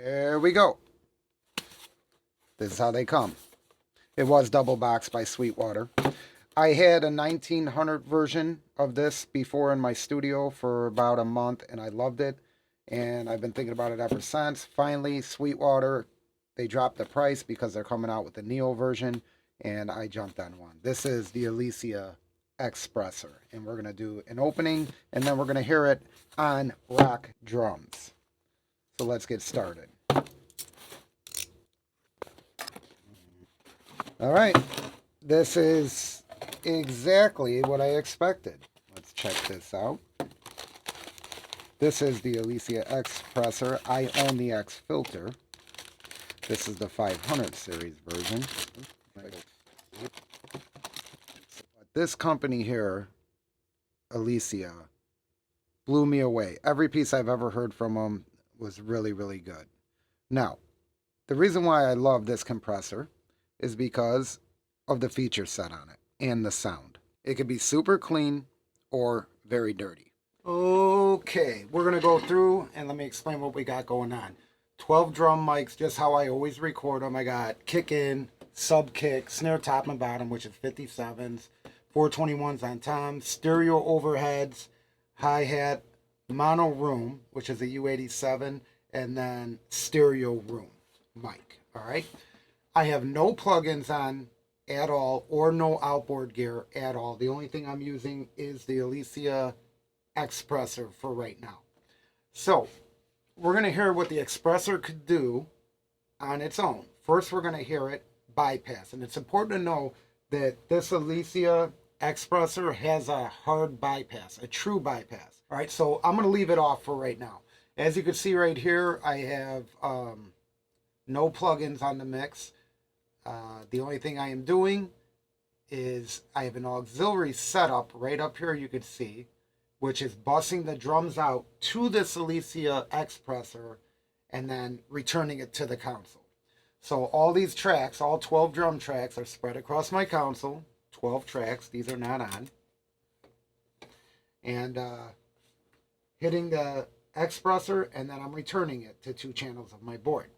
There we go. This is how they come. It was double boxed by Sweetwater. I had a 1900 version of this before in my studio for about a month, and I loved it. And I've been thinking about it ever since. Finally, Sweetwater, they dropped the price because they're coming out with the Neo version, and I jumped on one. This is the Elysia Xpressor, and we're going to do an opening, and then we're going to hear it on rock drums. So let's get started. All right, this is exactly what I expected. Let's check this out. This is the Elysia Xpressor. I own the X filter. This is the 500 series version. This company here, Elysia, blew me away. Every piece I've ever heard from them was really, really good. Now, the reason why I love this compressor is because of the feature set on it and the sound. It could be super clean or very dirty. Okay, we're going to go through and let me explain what we got going on. 12 drum mics, just how I always record them. I got kick in, sub kick, snare top and bottom, which is 57s, 421s on toms, stereo overheads, hi-hat, mono room, which is a U87, and then stereo room mic. All right. I have no plugins on at all or no outboard gear at all. The only thing I'm using is the Elysia Xpressor for right now. So we're going to hear what the Xpressor could do on its own. First, we're going to hear it bypass. And it's important to know that this Elysia Xpressor has a hard bypass, a true bypass. All right, so I'm going to leave it off for right now. As you can see right here, I have no plugins on the mix. The only thing I am doing is I have an auxiliary setup right up here, you can see, which is bussing the drums out to this Elysia Xpressor and then returning it to the console. So all these tracks, all 12 drum tracks, are spread across my console. 12 tracks, these are not on. And hitting the Xpressor, and then I'm returning it to 2 channels of my board.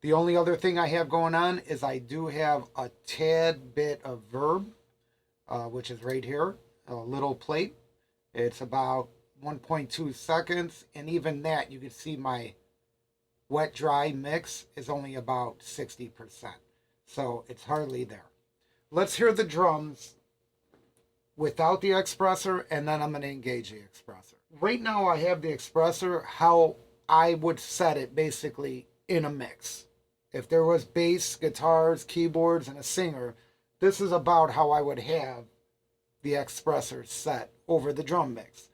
The only other thing I have going on is I do have a tad bit of verb, which is right here, a little plate. It's about 1.2 seconds, and even that, you can see my wet-dry mix is only about 60%. So it's hardly there. Let's hear the drums without the Xpressor, and then I'm going to engage the Xpressor. Right now I have the Xpressor how I would set it basically in a mix. If there was bass, guitars, keyboards, and a singer, this is about how I would have the Xpressor set over the drum mix.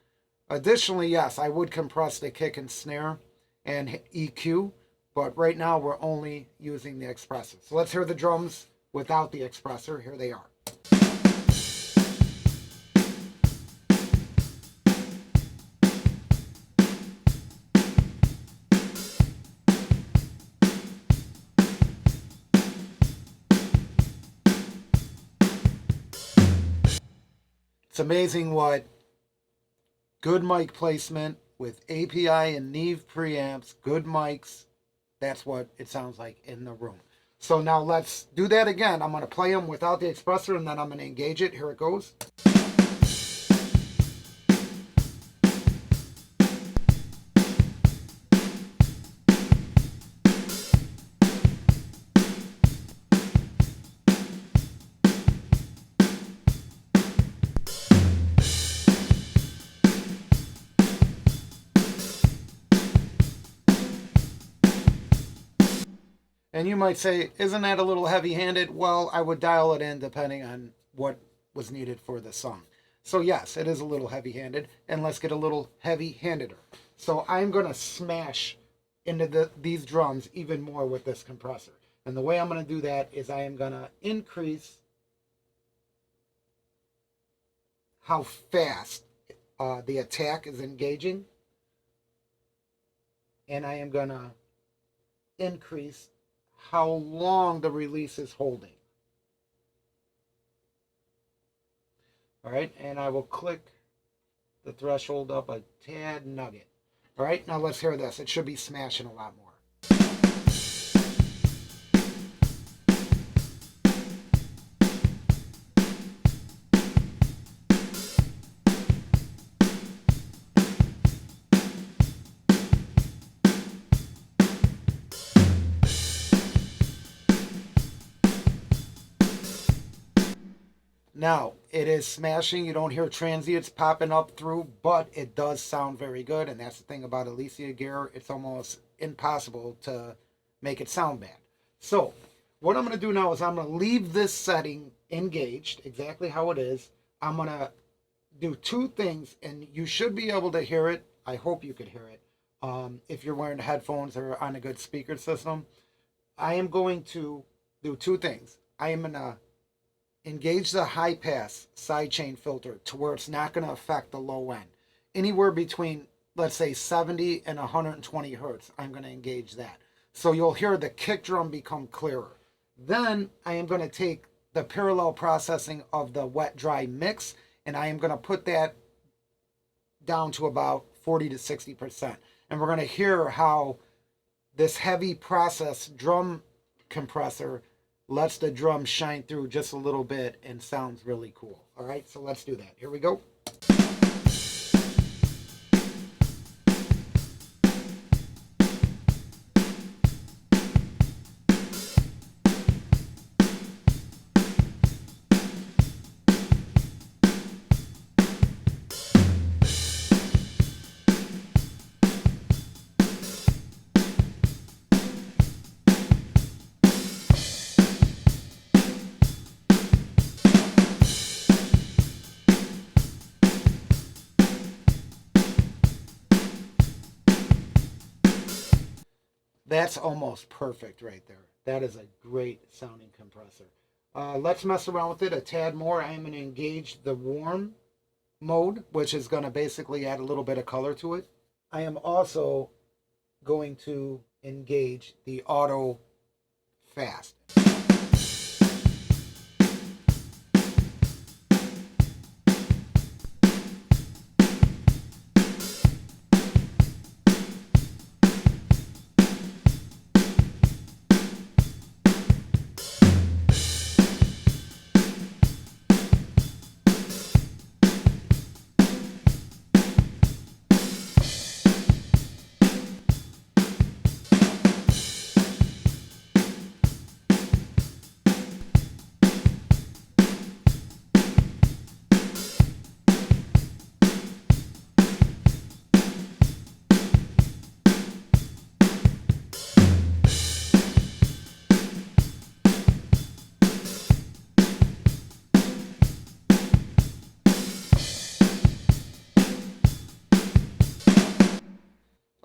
Additionally, yes, I would compress the kick and snare and EQ, but right now we're only using the Xpressor. So let's hear the drums without the Xpressor. Here they are. It's amazing what good mic placement with API and Neve preamps, good mics, that's what it sounds like in the room. So now let's do that again. I'm going to play them without the Xpressor, and then I'm going to engage it. Here it goes. And you might say, isn't that a little heavy-handed? Well, I would dial it in depending on what was needed for the song. So yes, it is a little heavy-handed, and let's get a little heavy-handeder. So I'm going to smash into these drums even more with this compressor. And the way I'm going to do that is I am going to increase how fast the attack is engaging. And I am going to increase how long the release is holding. All right, and I will click the threshold up a tad nugget. All right, now let's hear this. It should be smashing a lot more. Now, it is smashing. You don't hear transients popping up through, but it does sound very good. And that's the thing about Elysia gear. It's almost impossible to make it sound bad. So, what I'm going to do now is I'm going to leave this setting engaged exactly how it is. I'm going to do two things, and you should be able to hear it. I hope you could hear it if you're wearing headphones or on a good speaker system. I am going to do two things. I am going to engage the high pass sidechain filter to where it's not going to affect the low end. Anywhere between, let's say, 70 and 120 hertz, I'm going to engage that. So you'll hear the kick drum become clearer. Then I am going to take the parallel processing of the wet dry mix, and I am going to put that down to about 40 to 60%. And we're going to hear how this heavy process drum compressor lets the drum shine through just a little bit and sounds really cool. All right, so let's do that. Here we go. That's almost perfect right there. That is a great sounding compressor. Let's mess around with it a tad more. I'm going to engage the warm mode, which is going to basically add a little bit of color to it. I am also going to engage the auto fast.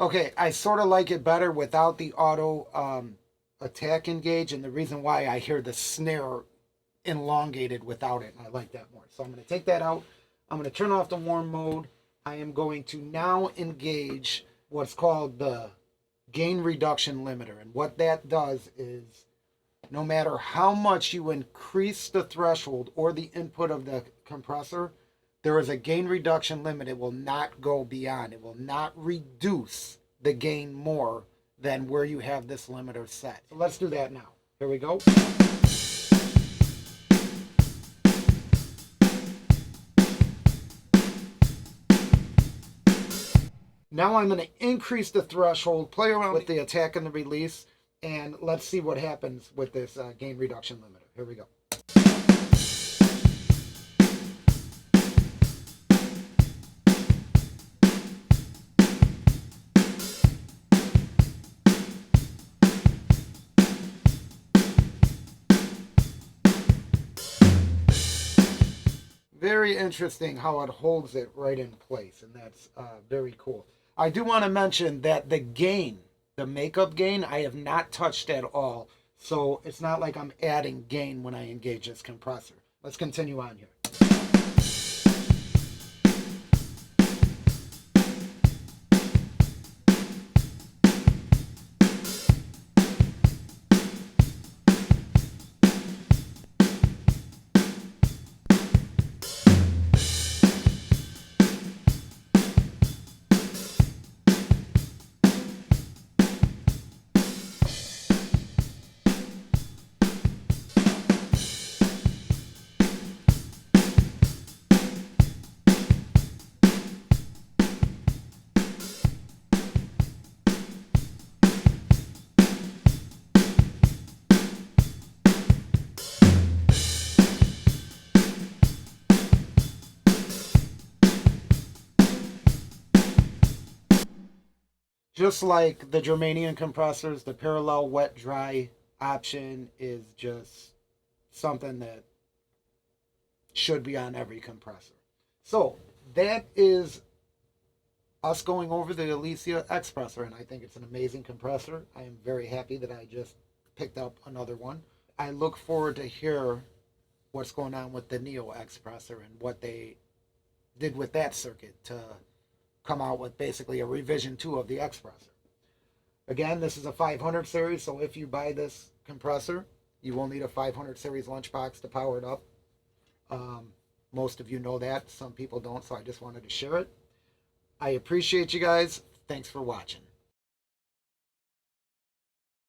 Okay, I sort of like it better without the auto attack engage, and the reason why I hear the snare elongated without it, and I like that more. So I'm going to take that out. I'm going to turn off the warm mode. I am going to now engage what's called the gain reduction limiter, and what that does is no matter how much you increase the threshold or the input of the compressor, there is a gain reduction limit. It will not go beyond. It will not reduce the gain more than where you have this limiter set. So let's do that now. Here we go. Now I'm going to increase the threshold, play around with the attack and the release, and let's see what happens with this gain reduction limiter. Here we go. Very interesting how it holds it right in place, and that's very cool. I do want to mention that the gain, the makeup gain, I have not touched at all, so it's not like I'm adding gain when I engage this compressor. Let's continue on here. just like the Germanium compressors, the parallel wet dry option is just something that should be on every compressor. So that is us going over the Elysia Xpressor, and I think it's an amazing compressor. I am very happy that I just picked up another one. I look forward to hear what's going on with the Neo Xpressor and what they did with that circuit to come out with basically a revision 2 of the Xpressor. Again, this is a 500 series, so if you buy this compressor, you will need a 500 series lunchbox to power it up. Most of you know that. Some people don't, so I just wanted to share it. I appreciate you guys. Thanks for watching.